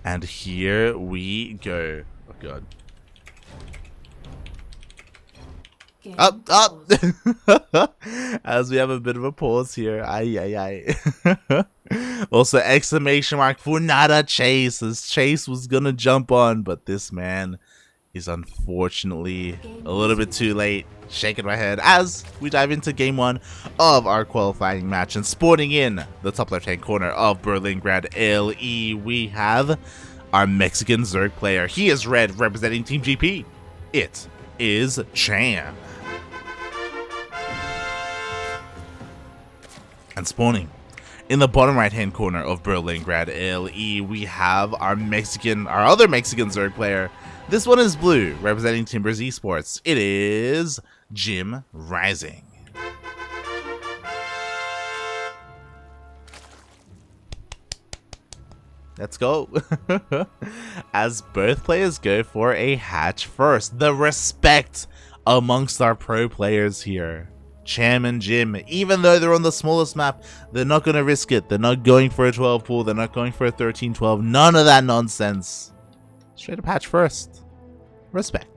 And here we go. Oh god. Up. As we have a bit of a pause here. Also, exclamation mark for nada Chase, as Chase was gonna jump on, but this man is unfortunately a little bit too late. Shaking my head as we dive into game 1 of our qualifying match, and sporting in the top left hand corner of Berlingrad LE, we have our Mexican Zerg player. He is red, representing Team GP. It is Cham. And spawning in the bottom right hand corner of Berlingrad LE, we have our other Mexican Zerg player. This one is blue, representing Timbers Esports. It is JimRising. Let's go. As both players go for a hatch first. The respect amongst our pro players here. Cham and Jim, even though they're on the smallest map, they're not going to risk it. They're not going for a 12 pool. They're not going for a 13-12. None of that nonsense. Straight up hatch first. Respect.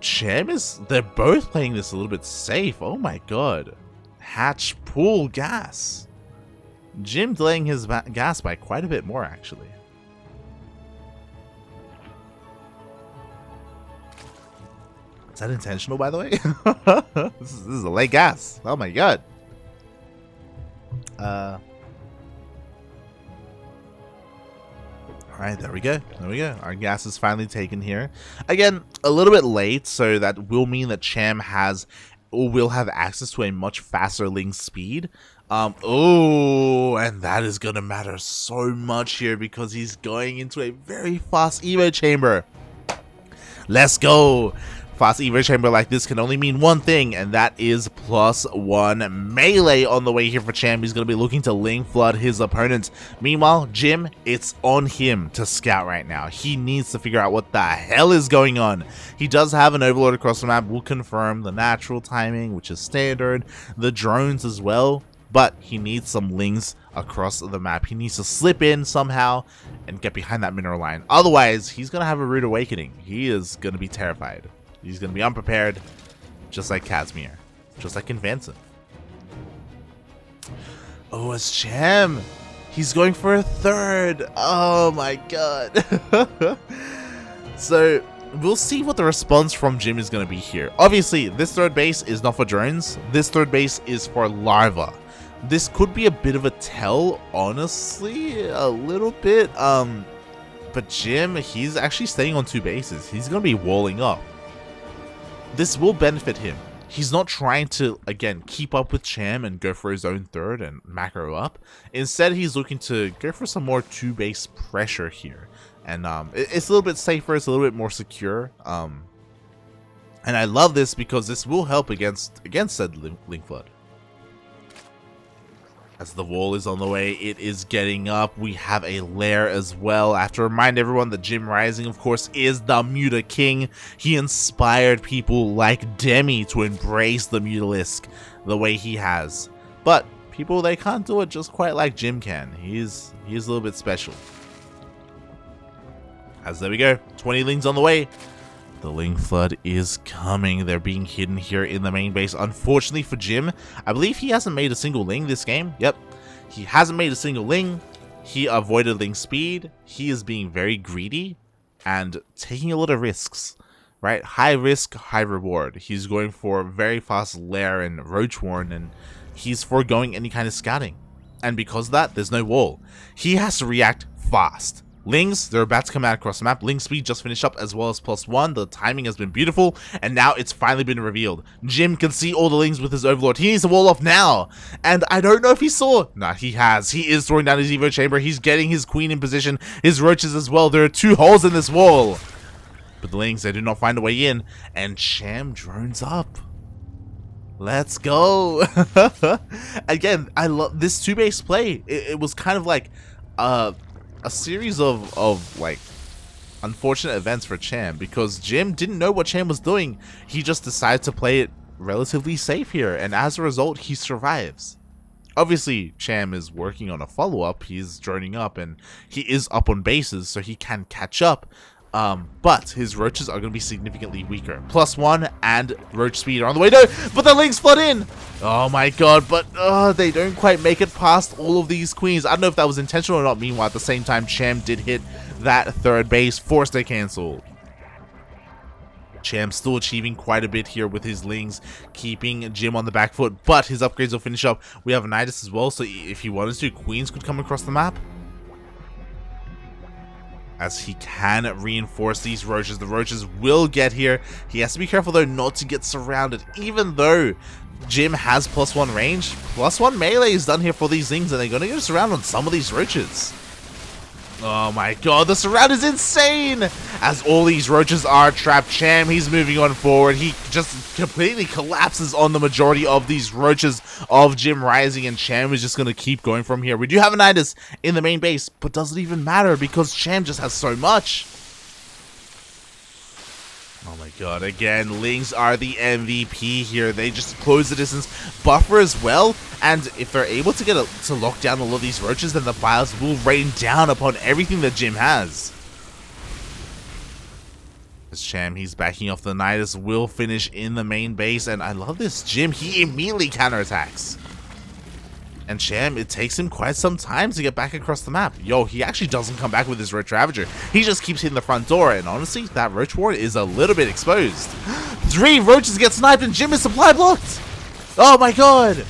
Cham is... They're both playing this a little bit safe. Oh my god. Hatch pool gas. Jim delaying his gas by quite a bit more, actually. Is that intentional, by the way? This is a late gas. Oh my god. Alright, there we go. There we go. Our gas is finally taken here. Again, a little bit late, so that will mean that Cham will have access to a much faster link speed. And that is gonna matter so much here because he's going into a very fast Evo chamber. Let's go. Fast Evo chamber like this can only mean one thing, and that is +1 melee on the way here for Cham. He's going to be looking to link flood his opponents. Meanwhile, Jim, it's on him to scout right now. He needs to figure out what the hell is going on. He does have an overlord across the map. We'll confirm the natural timing, which is standard, the drones as well, but he needs some links across the map. He needs to slip in somehow and get behind that mineral line. Otherwise, he's going to have a rude awakening. He is going to be terrified. He's going to be unprepared, just like Casimir, just like Inventive. Oh, it's Cham. He's going for a third. Oh my god. So, we'll see what the response from Jim is going to be here. Obviously, this third base is not for drones. This third base is for larva. This could be a bit of a tell, honestly, a little bit. But Jim, he's actually staying on 2 bases. He's going to be walling up. This will benefit him. He's not trying to, again, keep up with Cham and go for his own third and macro up. Instead, he's looking to go for some more 2-base pressure here. And it's a little bit safer, it's a little bit more secure. And I love this because this will help against said link flood. As the wall is on the way, it is getting up. We have a lair as well. I have to remind everyone that JimRising, of course, is the Muta King. He inspired people like Demi to embrace the Mutalisk the way he has. But people, they can't do it just quite like Jim can. He's a little bit special. As there we go, 20 links on the way. The link flood is coming. They're being hidden here in the main base. Unfortunately for Jim, I believe he hasn't made a single ling this game. Yep, he hasn't made a single ling. He avoided ling speed. He is being very greedy and taking a lot of risks, right? High risk, high reward. He's going for very fast lair and roachwarn, and he's foregoing any kind of scouting. And because of that, there's no wall. He has to react fast. Lings, they're about to come out across the map. Ling speed just finished up as well as +1. The timing has been beautiful, and now it's finally been revealed. Jim can see all the Lings with his overlord. He needs to wall off now. And I don't know if he saw. Nah, he has. He is throwing down his Evo chamber. He's getting his queen in position. His roaches as well. There are 2 holes in this wall. But the Lings, they do not find a way in. And Cham drones up. Let's go. Again, I love this 2-base play. It was kind of like a series of like unfortunate events for Cham, because Jim didn't know what Cham was doing. He just decided to play it relatively safe here, and as a result, he survives. Obviously, Cham is working on a follow-up. He's droning up, and he is up on bases, so he can catch up. But his roaches are going to be significantly weaker. +1 and roach speed are on the way. No, but the lings flood in. Oh my god, but they don't quite make it past all of these queens. I don't know if that was intentional or not. Meanwhile, at the same time, Cham did hit that third base, forced a cancel. Cham still achieving quite a bit here with his lings, keeping Jim on the back foot, but his upgrades will finish up. We have Nidus as well, so if he wanted to, queens could come across the map. As he can reinforce these roaches. The roaches will get here. He has to be careful though not to get surrounded, even though Jim has +1 range. +1 melee is done here for these things, and they're going to get surrounded on some of these roaches. Oh my god, the surround is insane! As all these roaches are trapped, Cham, he's moving on forward. He just completely collapses on the majority of these roaches of JimRising, and Cham is just going to keep going from here. We do have a Nidus in the main base, but doesn't even matter because Cham just has so much. Oh my god, again, Lings are the MVP here. They just close the distance, buffer as well, and if they're able to get to lock down all of these roaches, then the bios will rain down upon everything that Jim has. As Cham, he's backing off the Nidus, will finish in the main base, and I love this Jim, he immediately counterattacks. And Cham, it takes him quite some time to get back across the map. Yo, he actually doesn't come back with his Roach Ravager. He just keeps hitting the front door, and honestly, that Roach Ward is a little bit exposed. 3 roaches get sniped, and Jim is supply blocked! Oh my god!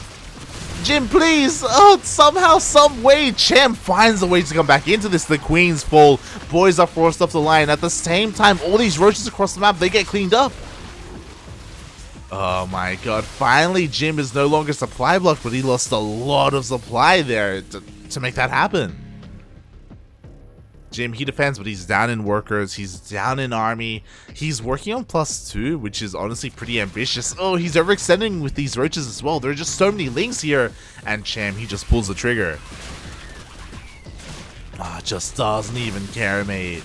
Jim, please! Oh, somehow, some way, Cham finds a way to come back into this. The queens fall. Boys are forced off the line. At the same time, all these roaches across the map, they get cleaned up. Oh my god, finally Jim is no longer supply blocked, but he lost a lot of supply there to make that happen. Jim, he defends, but he's down in workers, he's down in army, he's working on +2, which is honestly pretty ambitious. Oh, he's overextending with these roaches as well. There are just so many links here, and Cham, he just pulls the trigger. Ah, just doesn't even care, mate.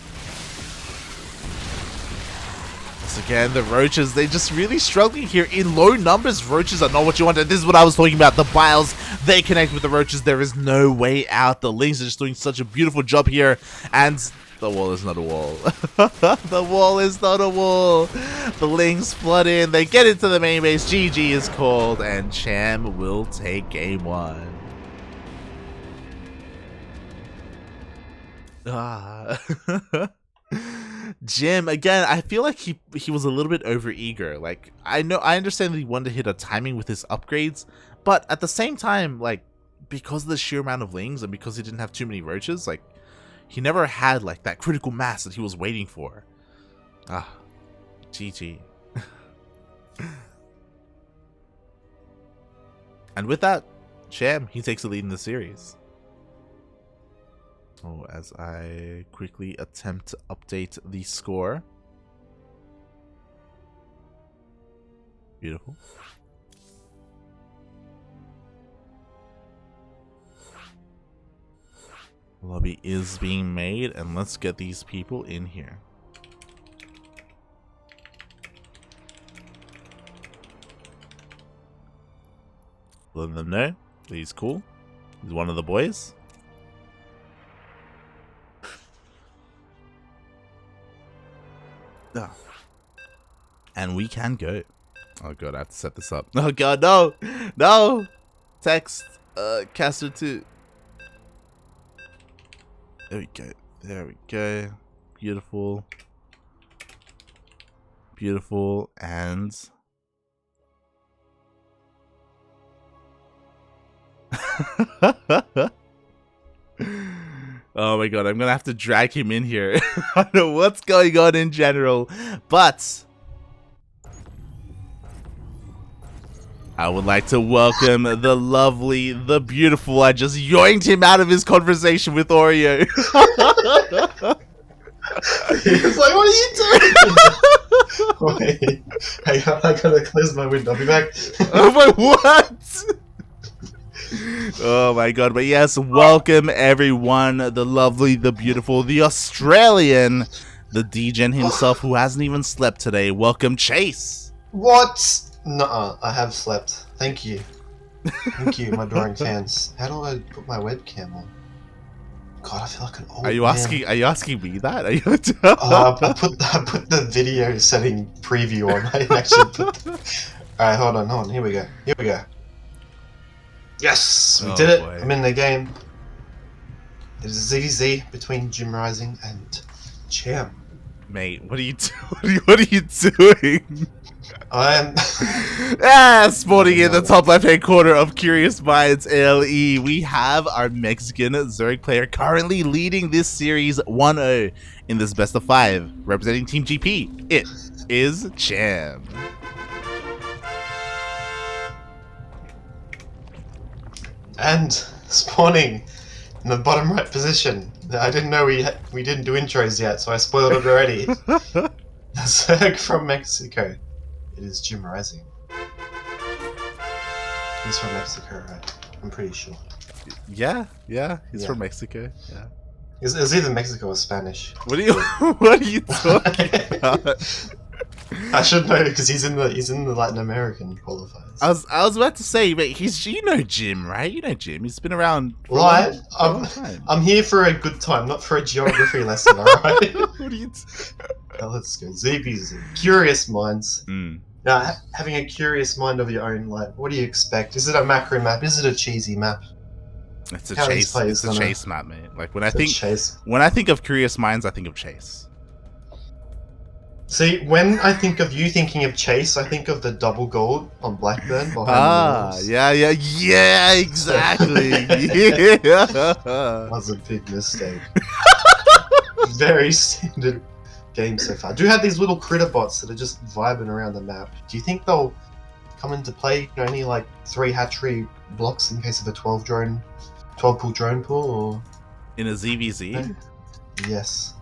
Again, the roaches, they're just really struggling here. In low numbers, roaches are not what you want, and this is what I was talking about. The biles, they connect with the roaches. There is no way out. The Lings are just doing such a beautiful job here, and the wall is not a wall. The wall is not a wall. The Lings flood in. They get into the main base. GG is called, and Cham will take game 1. Jim, again, I feel like he was a little bit over-eager. Like, I understand that he wanted to hit a timing with his upgrades, but at the same time, like, because of the sheer amount of lings and because he didn't have too many roaches, like, he never had, like, that critical mass that he was waiting for. Ah, GG. And with that, Cham, he takes the lead in the series. Oh, as I quickly attempt to update the score. Beautiful. Lobby is being made, and let's get these people in here. Let them know that he's cool. He's one of the boys. Ah. And we can go. Oh god, I have to set this up. Oh god, no! No! Text, caster 2. There we go. There we go. Beautiful. Beautiful. And... oh my god, I'm gonna have to drag him in here. I don't know what's going on in general, but I would like to welcome the lovely, the beautiful. I just yoinked him out of his conversation with Oreo. It's like, what are you doing? Wait, I gotta close my window. I'll be back. Oh my, what? Oh my god, but yes, welcome everyone, the lovely, the beautiful, the Australian, the D-Gen himself who hasn't even slept today. Welcome, Chase. What? Nuh-uh, I have slept. Thank you. Thank you, my adoring fans. How do I put my webcam on? God, I feel like an old Are you man. asking? Are you asking me that? Are you? I put the video setting preview on. I didn't actually put. Alright, hold on. Here we go. Yes, we did it. Boy. I'm in the game. It is ZvZ between JimRising and Cham. Mate, what are you doing? What are you doing? I'm Sporting in the top left-hand corner of Curious Minds ALE, we have our Mexican Zerg player currently leading this series 1-0 in this best of 5, representing Team GP. It is Cham. and spawning in the bottom right position. I didn't know we didn't do intros yet, so I spoiled it already. The Zerg from Mexico. It is JimRising. He's from Mexico, right? I'm pretty sure. Yeah, he's from Mexico. Yeah. It was either Mexico or Spanish. What are you talking about? I should know because he's in the Latin American qualifiers. I was about to say, mate, you know Jim, right? You know Jim. He's been around for Right? a long time. I'm here for a good time, not for a geography lesson, alright? What are you Let's go. ZvZ. Curious Minds. Mm. Now, having a curious mind of your own, like, what do you expect? Is it a macro map? Is it a cheesy map? It's a chase. It's a chase map, mate. Like when I think of Curious Minds, I think of Chase. See, when I think of you thinking of Chase, I think of the double gold on Blackburn behind the walls. Yeah, exactly. Yeah. That was a big mistake. Very standard game so far. Do have these little critter bots that are just vibing around the map. Do you think they'll come into play? Only like 3 hatchery blocks in case of a 12 pool drone pool, or In a ZvZ? Yes.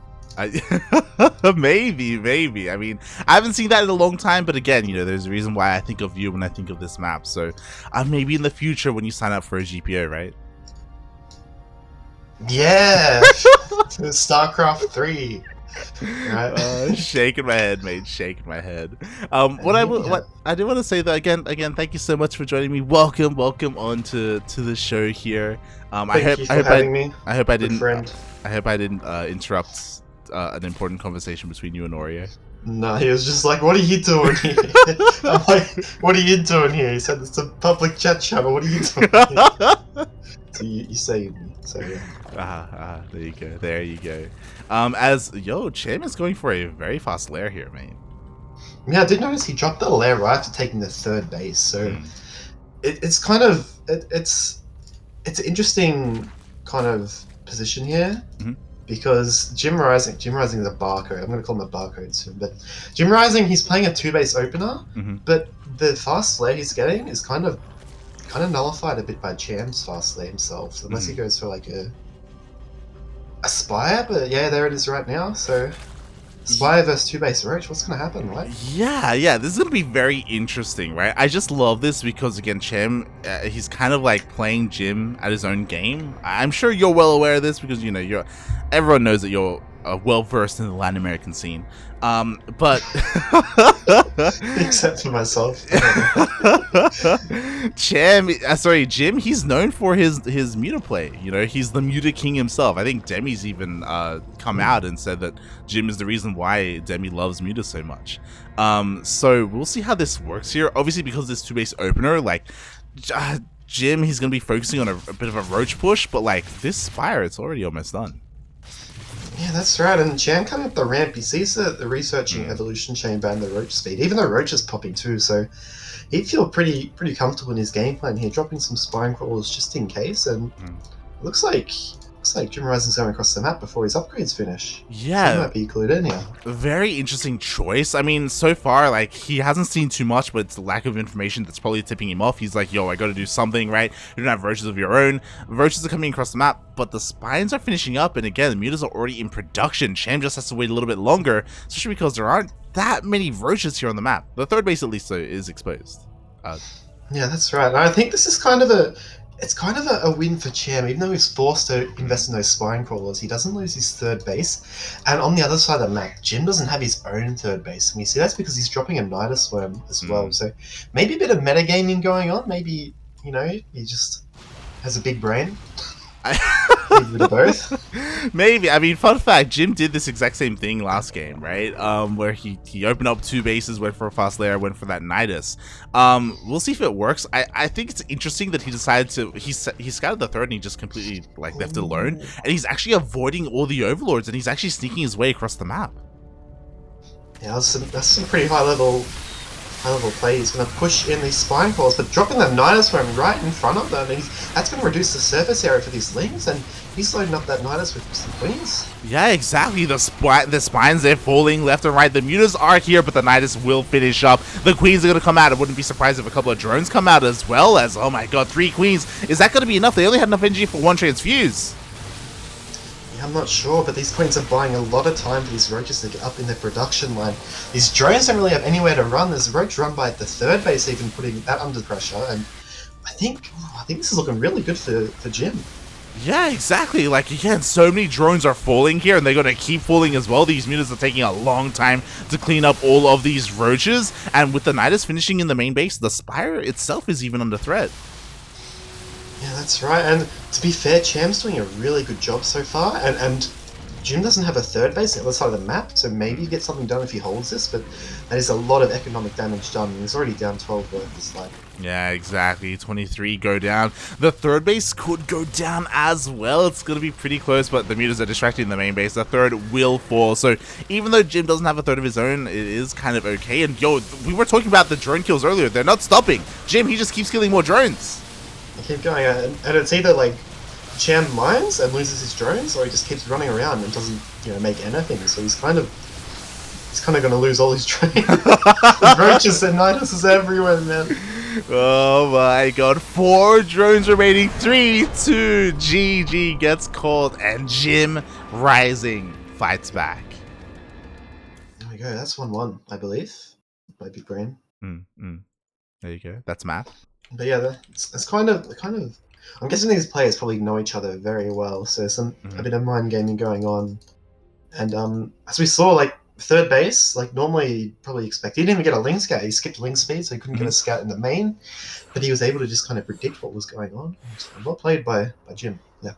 Maybe. I mean, I haven't seen that in a long time, but again, you know, there's a reason why I think of you when I think of this map. So, maybe in the future when you sign up for a GPO, right? Yeah. StarCraft 3. Right. Shaking my head, mate. Shaking my head. What I do want to say that again, thank you so much for joining me. Welcome on to the show here. I hope I didn't interrupt an important conversation between you and Oreo. No, he was just like, "What are you doing here?" I'm like, "What are you doing here?" He said, "It's a public chat channel. What are you doing here?" So you saved me. So yeah. There you go. Cham is going for a very fast lair here, mate. Yeah, I did notice he dropped the lair right after taking the 3rd base. So it's kind of it's an interesting kind of position here. Because JimRising is a barcode. I'm going to call him a barcode soon. But JimRising, he's playing a 2-base opener, but the fast lair he's getting is kind of nullified a bit by Cham's fast lair himself, unless he goes for like a Spire. But yeah, there it is right now. So Spire versus 2-base Roach, what's going to happen, right? Yeah, this is going to be very interesting, right? I just love this because, again, Cham, he's kind of like playing Jim at his own game. I'm sure you're well aware of this because, you know, everyone knows that you're well versed in the Latin American scene. But except for myself. Jim, he's known for his Muta play. You know, he's the Muta king himself. I think Demi's even come out and said that Jim is the reason why Demi loves Muta so much. So we'll see how this works here. Obviously, because this 2-base opener, like Jim, he's gonna be focusing on a bit of a roach push, but like this Spire, it's already almost done. Yeah, that's right. And Cham coming up the ramp, he sees the researching evolution chamber and the roach speed, even though roach is popping too, so he'd feel pretty comfortable in his game plan here, dropping some spine crawlers just in case, and it looks like JimRising's going across the map before his upgrades finish. Yeah. So he might be clued in here. Very interesting choice. I mean, so far, like, he hasn't seen too much, but it's the lack of information that's probably tipping him off. He's like, yo, I gotta do something, right? You don't have roaches of your own. Roaches are coming across the map, but the spines are finishing up, and again, the mutas are already in production. Cham just has to wait a little bit longer, especially because there aren't that many roaches here on the map. The 3rd base, at least, though, is exposed. Yeah, that's right. And I think this is kind of a win for Cham, even though he's forced to invest in those spine crawlers. He doesn't lose his 3rd base, and on the other side of the map, Jim doesn't have his own 3rd base, and we see that's because he's dropping a Nidus Worm as well. So maybe a bit of metagaming going on. Maybe you know, he just has a big brain. I Maybe a bit of both. Maybe. I mean, fun fact, Jim did this exact same thing last game, right? Where he opened up 2 bases, went for a fast layer, went for that Nidus. We'll see if it works. I think it's interesting that he decided to he scouted the third and he just completely like left it alone, and he's actually avoiding all the overlords and he's actually sneaking his way across the map. Yeah, that's some pretty high level play. He's going to push in these spine calls, but dropping the Nidus for him right in front of them, that's going to reduce the surface area for these lings, and he's loading up that Nidus with some queens. Yeah, exactly. The spines, they're falling left and right. The mutas are here, but the Nidus will finish up. The queens are going to come out. I wouldn't be surprised if a couple of drones come out as well as, oh my god, 3 queens. Is that going to be enough? They only had enough energy for 1 transfuse. I'm not sure, but these queens are buying a lot of time for these roaches to get up in their production line. These drones don't really have anywhere to run. There's a roach run by the 3rd base, even putting that under pressure, and I think this is looking really good for Jim. Yeah, exactly. Like, again, so many drones are falling here, and they're going to keep falling as well. These mutas are taking a long time to clean up all of these roaches, and with the Nidus finishing in the main base, the Spire itself is even under threat. Yeah, that's right, and to be fair, Cham's doing a really good job so far, and Jim doesn't have a 3rd base on the other side of the map, so maybe you get something done if he holds this, but that is a lot of economic damage done, and he's already down 12 workers, like. Yeah, exactly. 23 go down. The 3rd base could go down as well. It's going to be pretty close, but the mutas are distracting the main base. The 3rd will fall, so even though Jim doesn't have a 3rd of his own, it is kind of okay, and yo, we were talking about the drone kills earlier. They're not stopping. Jim, he just keeps killing more drones. Keep going, and it's either like Cham mines and loses his drones, or he just keeps running around and doesn't, make anything. So he's kind of going to lose all his drones. The roaches and Nidus is everywhere, man. Oh my god, 4 drones remaining. 3, 2, GG gets called, and JimRising fights back. There we go. That's 1-1, I believe. My big brain. There you go. That's math. But yeah, that's kind of. I'm guessing these players probably know each other very well, so a bit of mind gaming going on. And as we saw, like 3rd base, like normally you'd probably expect, he didn't even get a ling scout. He skipped ling speed, so he couldn't get a scout in the main. But he was able to just kind of predict what was going on. Well played by Jim. Yeah.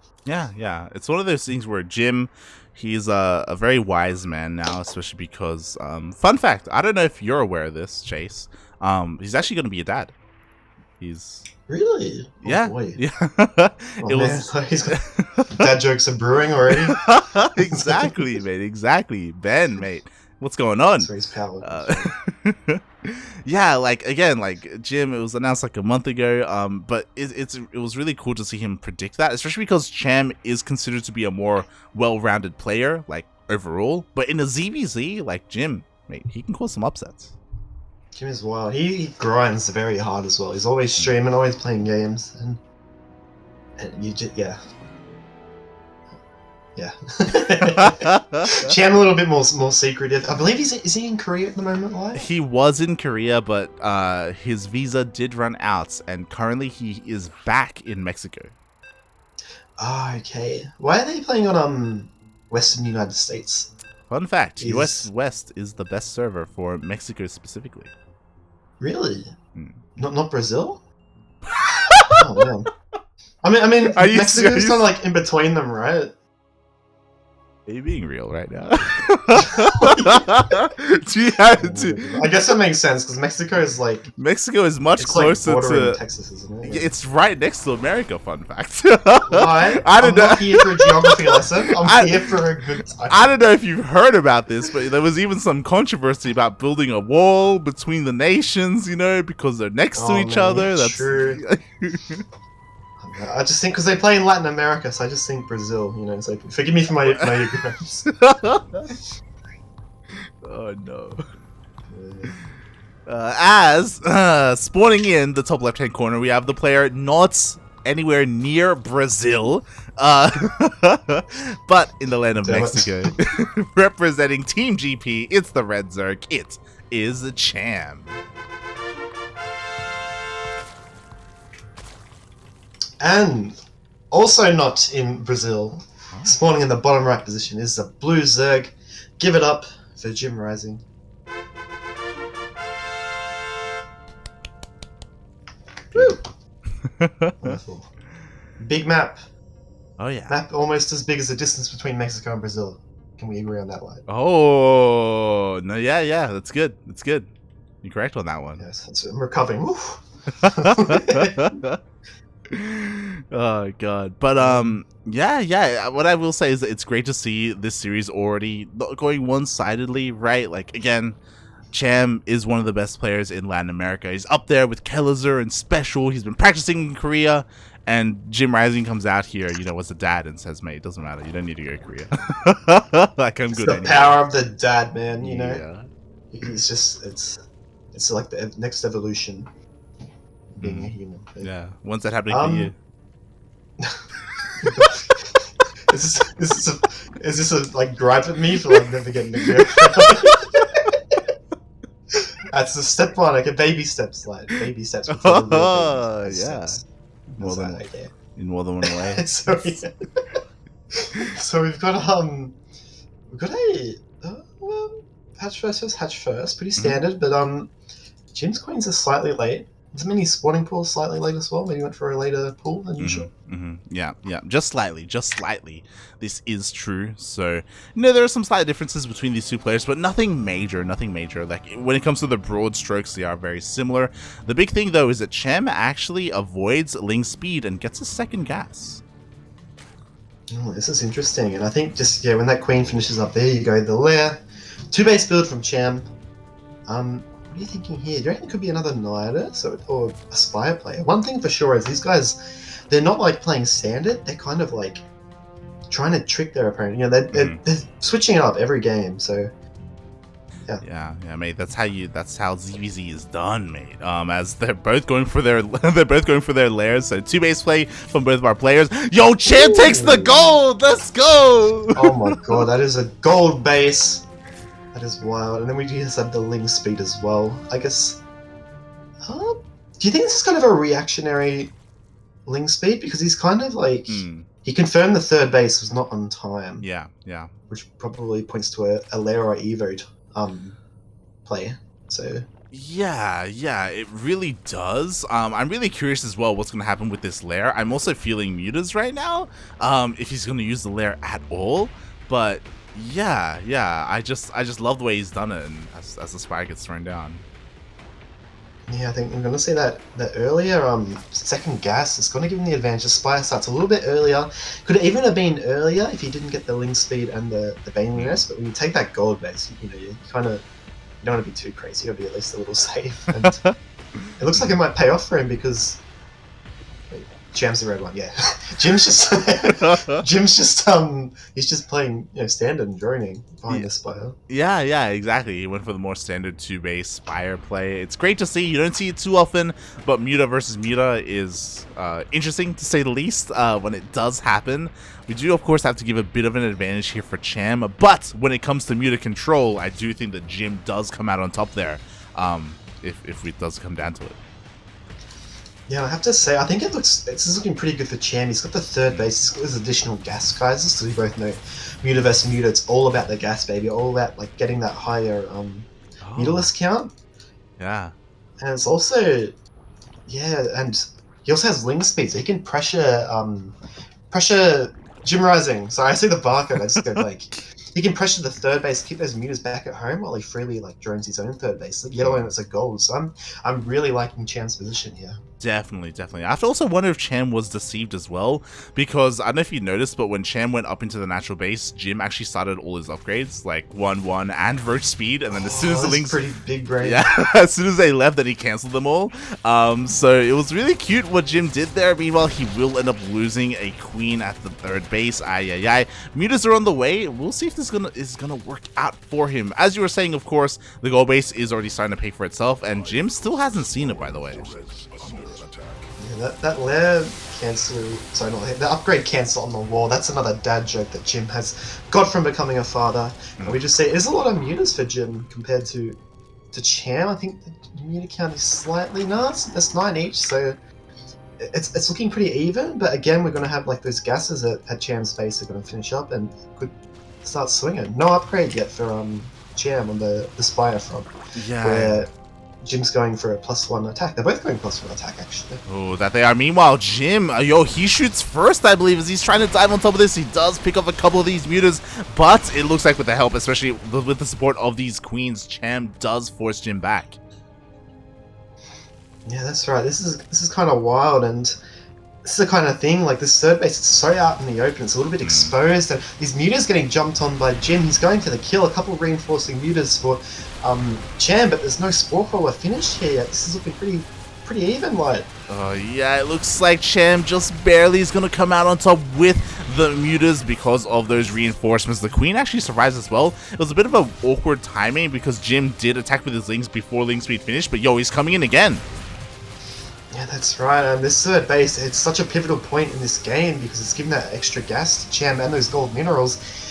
Yeah. It's one of those things where Jim, he's a very wise man now, especially because fun fact, I don't know if you're aware of this, Chase. He's actually going to be a dad. He's really? Yeah. Boy. Yeah. He's got dad jokes are brewing already. Exactly, mate. Exactly. Ben, mate. What's going on? So he's powered. Yeah, like again, like Jim, it was announced like a month ago. But it was really cool to see him predict that, especially because Cham is considered to be a more well-rounded player, like overall. But in a ZvZ, like Jim, mate, he can cause some upsets. Jim is wild. He grinds very hard as well. He's always streaming, always playing games, and you just yeah. Cham a little bit more secretive. I believe is he in Korea at the moment? Why? He was in Korea, but his visa did run out, and currently he is back in Mexico. Oh, okay. Why are they playing on Western United States? Fun fact: US West is the best server for Mexico specifically. Really? Not Brazil? Oh man. I mean, Mexico's kind of like in between them, right? Are you being real right now? I guess that makes sense because Mexico is much closer to Texas, isn't it? It's right next to America. Fun fact. I'm not here for a geography lesson. I'm here for a good time. I don't know if you've heard about this, but there was even some controversy about building a wall between the nations. Because they're next to each other. That's true. I just think because they play in Latin America, so I just think Brazil. So forgive me for my ignorance. Oh no. Spawning in the top left-hand corner, we have the player not anywhere near Brazil, but in the land of Mexico, representing Team GP. It's the Red Zerg. It is Cham. And also not in Brazil, spawning in the bottom right position is the Blue Zerg. Give it up for JimRising. Woo! Wonderful. Big map. Oh yeah. Map almost as big as the distance between Mexico and Brazil. Can we agree on that line? Oh no, yeah, that's good. That's good. You're correct on that one. Yes, I'm recovering. Oh god, but yeah. What I will say is that it's great to see this series already not going one-sidedly, right? Like again, Cham is one of the best players in Latin America. He's up there with Kelazer and Special. He's been practicing in Korea, and JimRising comes out here, you know, as a dad and says, "Mate, it doesn't matter. You don't need to go to Korea." Like I'm good. The anyway. power of the dad, man. You know, Yeah. he's just it's like the next evolution. Being a human. Yeah. When's that happening for you? Is this a like gripe at me for like never getting a grip? That's a step one, like a baby steps, like baby steps. Oh yeah. Steps. More than idea. In more than one way. So we've got a hatch first, pretty standard, but Jim's queens are slightly late. Does mean his spawning pool slightly late as well? Maybe went for a later pool than usual. Yeah, just slightly. This is true. So, you know, there are some slight differences between these two players, but nothing major. Like, when it comes to the broad strokes, they are very similar. The big thing, though, is that Cham actually avoids Ling speed and gets a second gas. Oh, this is interesting. And I think just, when that queen finishes up there, you go the lair. 2-base build from Cham. What are you thinking here? Do you reckon it could be another Nidus or a Spire player? One thing for sure is these guys, they're not like playing standard. They're kind of like trying to trick their opponent. You know, they're switching it up every game. So yeah, mate. That's how ZvZ is done, mate. As they're both going for their lairs. So 2-base play from both of our players. Yo, Cham takes the gold. Let's go. Oh my god, that is a gold base. That is wild. And then we just have the Ling speed as well. I guess. Do you think this is kind of a reactionary Ling speed? Because he's kind of like he confirmed the third base was not on time. Yeah. Which probably points to a Lair or Evo play. So. Yeah, it really does. I'm really curious as well what's going to happen with this Lair. I'm also feeling mutas right now. If he's going to use the Lair at all, but. Yeah. I just love the way he's done it, and as the Spire gets thrown down. Yeah, I think I'm gonna say that earlier second gas is gonna give him the advantage. The Spire starts a little bit earlier. Could it even have been earlier if he didn't get the Ling speed and the Baneling rest? But when you take that gold base, you don't want to be too crazy. You gotta be at least a little safe. And it looks like it might pay off for him because. Cham's the red one, yeah. Jim's just he's just playing standard and droning behind the Spire. Yeah, exactly. He went for the more standard 2-base Spire play. It's great to see. You don't see it too often, but Muta versus Muta is interesting to say the least. When it does happen, we do of course have to give a bit of an advantage here for Cham, but when it comes to Muta control, I do think that Jim does come out on top there. If it does come down to it. Yeah, I have to say, I think it's looking pretty good for Cham. He's got the third base, he's got his additional gas guys, so we both know Muta versus Muta, it's all about the gas, baby, all about like getting that higher Mutalist count. Yeah. And it's also, and he also has Ling speed, so he can pressure JimRising. Sorry, I see the barcode, I just go like, he can pressure the third base, keep those mutas back at home while he freely like drones his own third base. Yet alone it's a gold, so I'm really liking Cham's position here. Definitely. I have to also wonder if Cham was deceived as well, because I don't know if you noticed, but when Cham went up into the natural base, Jim actually started all his upgrades, like 1-1 and Roach speed, and then as soon as the Lings, pretty big brain. Yeah, as soon as they left, then he cancelled them all. So it was really cute what Jim did there. Meanwhile, he will end up losing a queen at the third base. Mutas are on the way. We'll see if this is gonna work out for him. As you were saying, of course, the gold base is already starting to pay for itself, and Jim still hasn't seen it, by the way. Yeah, that lair cancel, sorry, not the upgrade cancel on the wall, that's another dad joke that Jim has got from becoming a father. And we just say there's a lot of mutas for Jim compared to Cham. I think the muta count is slightly nuts. That's 9 each, so it's looking pretty even, but again we're going to have like those gases at Cham's base are going to finish up and could start swinging. No upgrade yet for Cham on the Spire front. Yeah. Where Jim's going for a +1 attack. They're both going +1 attack, actually. Oh, that they are. Meanwhile, Jim, yo, he shoots first, I believe, as he's trying to dive on top of this. He does pick up a couple of these mutas, but it looks like with the help, especially with the support of these queens, Cham does force Jim back. Yeah, that's right. This is kind of wild, and this is the kind of thing, like this third base is so out in the open, it's a little bit exposed, and these mutas getting jumped on by Jim. He's going for the kill, a couple of reinforcing mutas for Cham, but there's no spore crawler finish here yet. This is looking pretty even, like. Oh yeah, it looks like Cham just barely is going to come out on top with the mutas because of those reinforcements. The queen actually survives as well. It was a bit of an awkward timing because Jim did attack with his lings before ling speed finished, but yo, he's coming in again. Yeah, that's right. And this third base, it's such a pivotal point in this game because it's giving that extra gas to Cham and those gold minerals.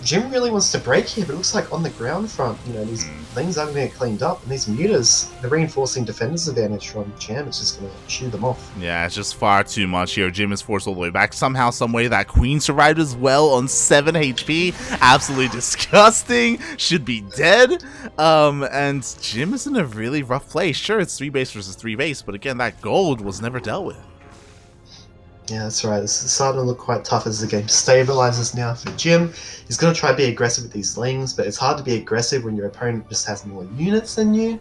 Jim really wants to break here, but it looks like on the ground front, you know, these lanes aren't going to get cleaned up, and these mutas, the reinforcing defender's advantage from Cham, it's just going to chew them off. Yeah, it's just far too much here. Jim is forced all the way back. Somehow, someway, that queen survived as well on 7 HP. Absolutely disgusting. Should be dead. And Jim is in a really rough place. Sure, it's 3 base versus 3 base, but again, that gold was never dealt with. Yeah, that's right. This is starting to look quite tough as the game stabilizes now for Jim. He's going to try to be aggressive with these lings, but it's hard to be aggressive when your opponent just has more units than you.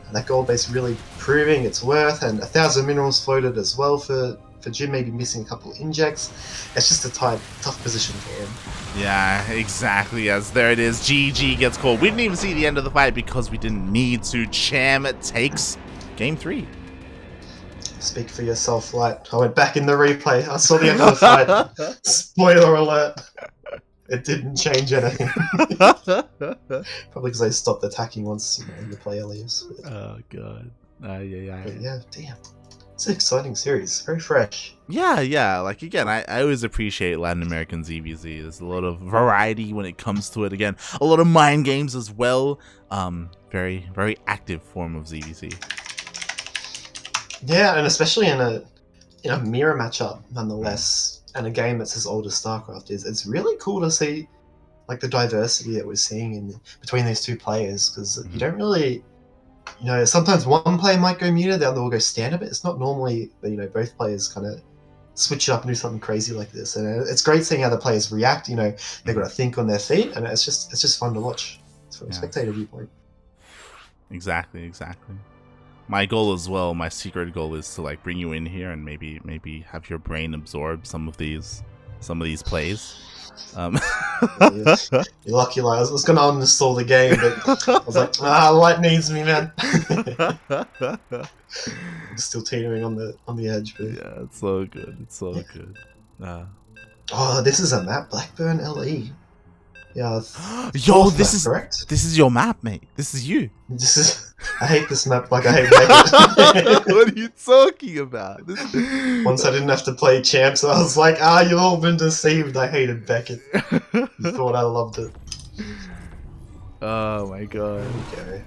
And that gold base really proving its worth, and 1,000 minerals floated as well for Jim, maybe missing a couple of injects. It's just a tough position for him. Yeah, exactly. As there it is. GG gets called. We didn't even see the end of the fight because we didn't need to. Cham takes game 3. Speak for yourself, Light. I went back in the replay. I saw the end of the fight. Spoiler alert. It didn't change anything. Probably because they stopped attacking once the player leaves. But, oh, God. But yeah, damn. It's an exciting series. Very fresh. Yeah. Like, again, I always appreciate Latin American ZvZ. There's a lot of variety when it comes to it. Again, a lot of mind games as well. Very, very active form of ZvZ. Yeah, and especially in a mirror matchup, nonetheless, and a game that's as old as StarCraft is, it's really cool to see like the diversity that we're seeing between these two players, because you don't really, sometimes one player might go muted, the other will go standard, but it's not normally that both players kind of switch it up and do something crazy like this, and it's great seeing how the players react. They've got to think on their feet, and it's just fun to watch from a spectator viewpoint. Exactly. My goal as well, my secret goal is to like bring you in here and maybe have your brain absorb some of these plays. You're lucky, like, I was going to uninstall the game, but I was like, Light needs me, man. I'm still teetering on the edge, but yeah, it's so good. Good. Oh, this is a map, Blackburn LE. Yeah. Yo, this is correct. This is your map, mate. This is you. I hate this map like I hate Beckett. What are you talking about? Once I didn't have to play Cham, so I was like, you've all been deceived. I hated Beckett. You thought I loved it. Oh my god. Okay.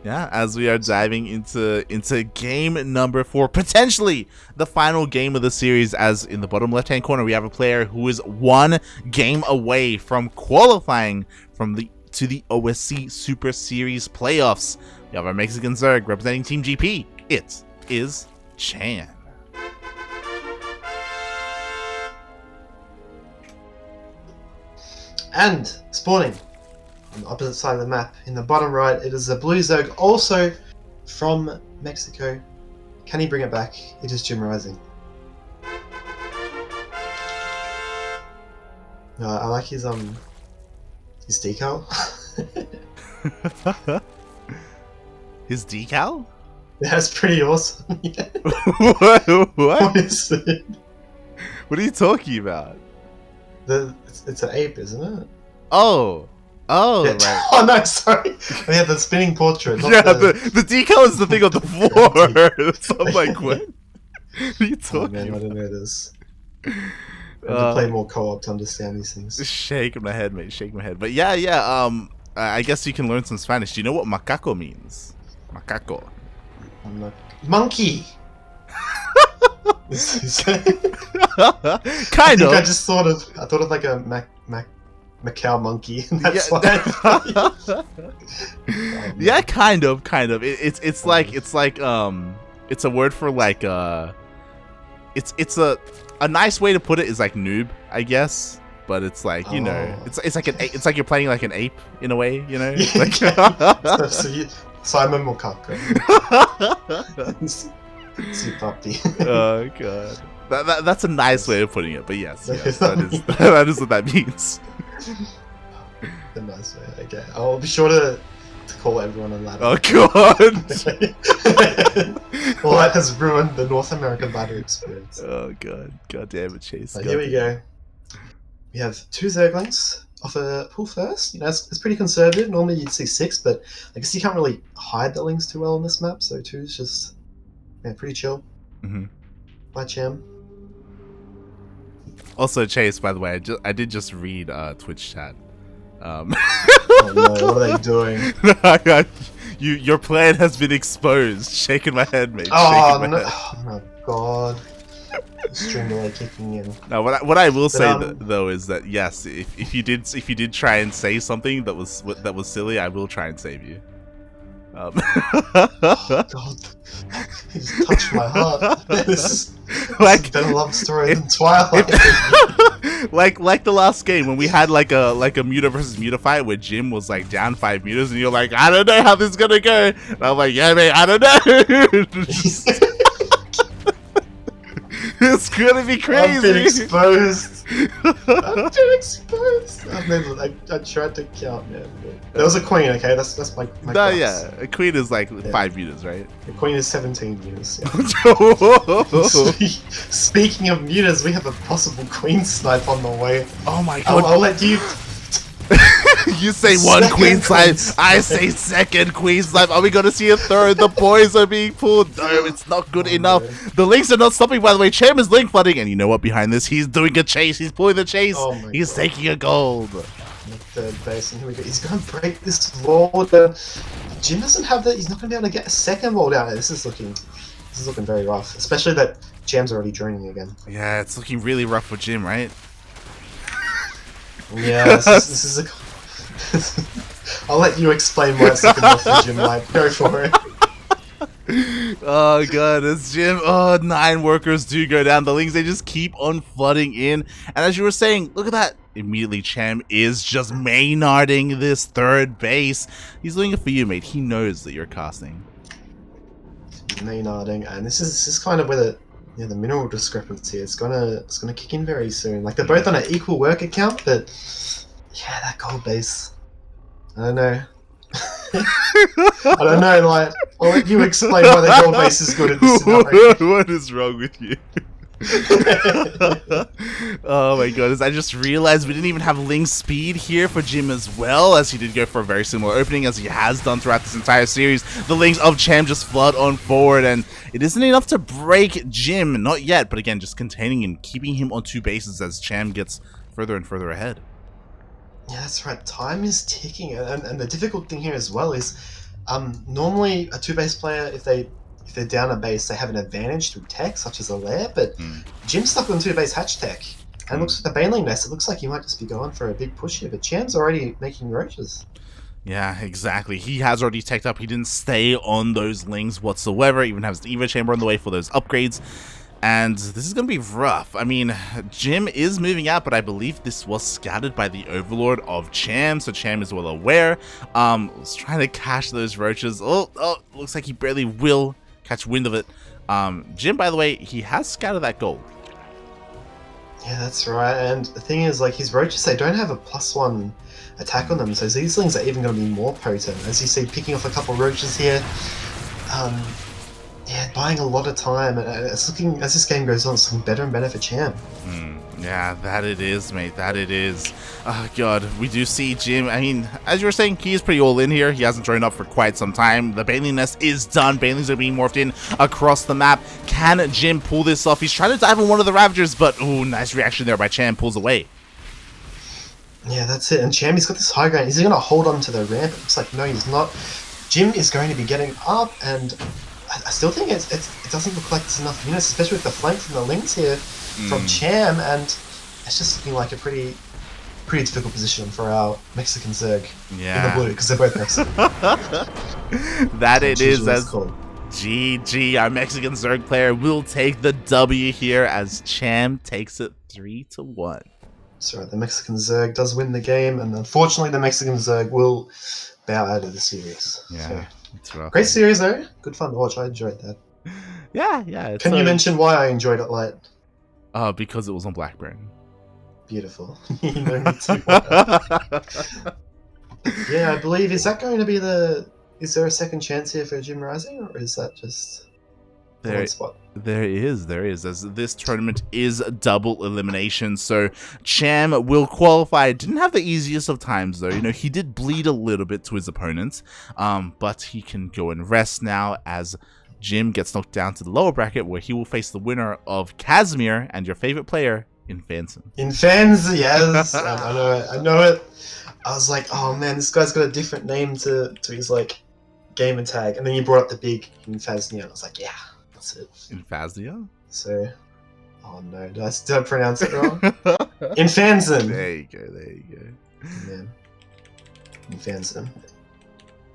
Yeah, as we are diving into game number 4, potentially the final game of the series, as in the bottom left-hand corner we have a player who is 1 game away from qualifying to the OSC Super Series playoffs. We have our Mexican Zerg representing Team GP. It is Cham. And spawning on the opposite side of the map, in the bottom right, it is a blue Zerg, also from Mexico. Can he bring it back? It is JimRising. No, I like his decal. His decal? That's pretty awesome. Yeah. What is it? What are you talking about? It's an ape, isn't it? Oh, yeah. right. Oh no, sorry. Yeah, the spinning portrait. Yeah, the decal is the thing on the floor. So I'm like, what? What are you talking about? I don't know this. I have to play more co-op to understand these things. Shake my head, mate. Shake my head. But yeah. I guess you can learn some Spanish. Do you know what macaco means? Macaco. Monkey. Kind of. I thought of like a Macau monkey, and that's Yeah. why. Yeah, kind of. It's like it's a word for like it's a nice way to put it is like noob, I guess. But it's like, you know, it's like you're playing like an ape in a way, you know. Like, Simon Mokaka. See puppy. Oh god. That's a nice way of putting it, but yes, that is what that means. The nice way. Okay, I'll be sure to call everyone on ladder. Oh god. Well, that has ruined the North American ladder experience. Oh god. God damn it, Chase. So here we go. We have 2 Zerglings off a pull first. You know, it's pretty conservative. Normally you'd see 6, but I guess you can't really hide the Lings too well on this map, so 2 is just pretty chill. By Cham. Also, Chase, by the way, I did just read Twitch chat. Oh no, what are they doing? Your plan has been exposed. Shaking my head, mate. Oh no! Oh my god! Stream delay kicking in. No, what I will say though is that yes, if you did try and say something that was silly, I will try and save you. Oh god, you just touched my heart. This is a better love story than Twilight. like the last game when we had like a Muta versus Muta fight where Jim was like down 5 mutas and you're like, I don't know how this is gonna go. And I'm like, yeah, mate, I don't know. It's gonna be crazy. I've been exposed. I've been exposed. I tried to count, man. There was a queen, okay? That's my no, class. yeah. A queen is like 5 mutas, right? The queen is 17 mutas. Yeah. Speaking of mutas, we have a possible queen snipe on the way. Oh my god. I'll let you... You say one queen snipe, I say second queen snipe. Are we gonna see a third? The boys are being pulled. No, it's not good enough. Man. The Lings are not stopping, by the way. Cham is link flooding, and you know what? Behind this, he's doing a chase. He's pulling the chase. He's taking a gold. Third base, and here we go. He's gonna break this wall down. Jim doesn't have that. He's not gonna be able to get a second wall down. This is looking very rough, especially that Jam's already droning again. Yeah, it's looking really rough for Jim, right? Yeah, this is a. I'll let you explain why it's looking rough for Jim. Like, go for it. Oh god, it's Jim. Oh, 9 workers do go down. The Lings, they just keep on flooding in. And as you were saying, look at that. Immediately, Cham is just Maynarding this third base. He's doing it for you, mate. He knows that you're casting. Maynarding, and this is kind of where the mineral discrepancy. It's gonna kick in very soon. Like, they're both on an equal work account, but yeah, that gold base. I don't know. I don't know, like, I'll let you explain why the gold base is good at this scenario. What is wrong with you? Oh my goodness, I just realized we didn't even have Ling speed here for Jim as well, as he did go for a very similar opening as he has done throughout this entire series. The Lings of Cham just flood on forward, and it isn't enough to break Jim, not yet, but again, just containing and keeping him on 2 bases as Cham gets further and further ahead. Yeah, that's right. Time is ticking, and the difficult thing here as well is, normally a 2-base player, if they're down a base, they have an advantage through tech, such as a lair. But Jim's stuck on 2-base hatch tech, and looks at the Baneling nest. It looks like he might just be going for a big push here. But Cham's already making roaches. Yeah, exactly. He has already teched up. He didn't stay on those Lings whatsoever. Even has the Evo Chamber on the way for those upgrades. And this is going to be rough. I mean, Jim is moving out, but I believe this was scouted by the Overlord of Cham, so Cham is well aware. Was trying to cash those roaches. Oh, looks like he barely will catch wind of it. Jim, by the way, he has scouted that gold. Yeah, that's right. And the thing is, like, his roaches, they don't have a +1 attack on them, so these Lings are even going to be more potent. As you see, picking off a couple roaches here. Yeah, buying a lot of time, and it's looking, as this game goes on, it's looking better and better for Cham. Yeah, that it is, mate. That it is. Oh, God. We do see Jim. I mean, as you were saying, he is pretty all in here. He hasn't joined up for quite some time. The Baneling nest is done. Banelings are being morphed in across the map. Can Jim pull this off? He's trying to dive on one of the Ravagers, but, ooh, nice reaction there by Cham. Pulls away. Yeah, that's it. And Cham, he's got this high ground. Is he going to hold on to the ramp? It looks like, no, he's not. Jim is going to be getting up, and I still think it doesn't look like there's enough units, especially with the flank from the Lings here from Cham, and it's just looking like a pretty pretty difficult position for our Mexican Zerg in the Yeah. blue, because they're both Mexican. That So it choose is your as call. GG, our Mexican Zerg player will take the W here as Cham takes it 3-1. So the Mexican Zerg does win the game, and unfortunately the Mexican Zerg will bow out of the series. Yeah, So, it's rough. great series though. Good fun to watch. I enjoyed that. Yeah. Can you mention why I enjoyed it, Light? Because it was on Blackburn. Beautiful. You know me too well. Yeah, I believe, is that going to be is there a second chance here for JimRising, or is that just the one spot? There is, as this tournament is double elimination, so Cham will qualify. Didn't have the easiest of times though, you know, he did bleed a little bit to his opponents, but he can go and rest now as Jim gets knocked down to the lower bracket where he will face the winner of Casimir and your favorite player, Infanson. Infanson, yes, I know it. I was like, oh man, this guy's got a different name to his like gamer tag, and then you brought up the big Infaznia, and I was like, yeah, that's it. Infaznia? So, oh no, did I pronounce it wrong? Infanson. There you go. Man, Infanson.